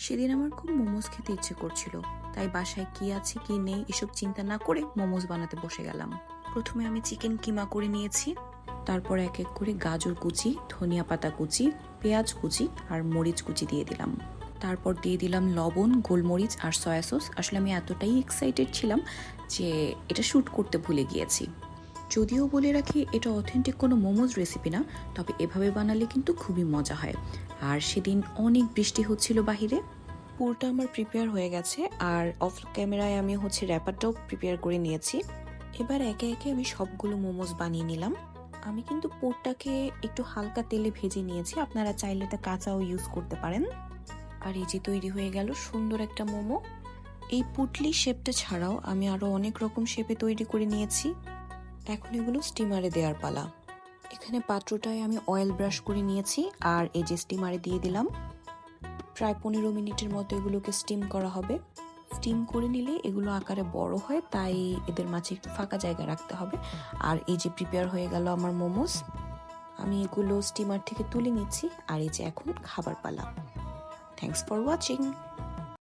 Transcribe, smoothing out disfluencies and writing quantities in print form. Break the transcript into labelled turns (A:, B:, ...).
A: সেদিন আমার খুব মোমোজ খেতে ইচ্ছে করছিল, তাই বাসায় কি আছে কি নেই এসব চিন্তা না করে মোমোজ বানাতে বসে গেলাম। প্রথমে আমি চিকেন কিমা করে নিয়েছি, তারপর এক এক করে গাজর কুচি, ধনিয়া পাতা কুচি, পেঁয়াজ কুচি আর মরিচ কুচি দিয়ে দিলাম। তারপর দিয়ে দিলাম লবণ, গোলমরিচ আর সয়া সস। আসলে আমি এতটাই এক্সাইটেড ছিলাম যে এটা শ্যুট করতে ভুলে গিয়েছি। যদিও বলে রাখি এটা অথেন্টিক কোনো মোমোজ রেসিপি না, তবে এভাবে বানালে কিন্তু খুবই মজা হয়। আর সেদিন অনেক বৃষ্টি হচ্ছিল বাহিরে। পুরটা আমার প্রিপেয়ার হয়ে গেছে, আর অফ ক্যামেরায় আমি র্যাপারটাও প্রিপেয়ার করে নিয়েছি। এবার একে একে আমি সবগুলো মোমোজ বানিয়ে নিলাম। আমি কিন্তু পুরটাকে একটু হালকা তেলে ভেজে নিয়েছি, আপনারা চাইলে এটা কাঁচাও ইউজ করতে পারেন। আর এই যে তৈরি হয়ে গেল সুন্দর একটা মোমো। এই পুটলি শেপটা ছাড়াও আমি আরো অনেক রকম শেপে তৈরি করে নিয়েছি। এখন এগুলো স্টিমারে দেওয়ার পালা। এখানে পাত্রটায় আমি অয়েল ব্রাশ করে নিয়েছি, আর এই যে স্টিমারে দিয়ে দিলাম। প্রায় 15 মিনিটের মতো এগুলোকে স্টিম করা হবে। স্টিম করে নিলে এগুলো আকারে বড় হয়, তাই এদের মাঝে একটু ফাঁকা জায়গা রাখতে হবে। আর এই যে প্রিপেয়ার হয়ে গেল আমার মোমোস। আমি এগুলো স্টিমার থেকে তুলে নিচ্ছি, আর এই যে এখন খাবার পালা। Thanks for watching.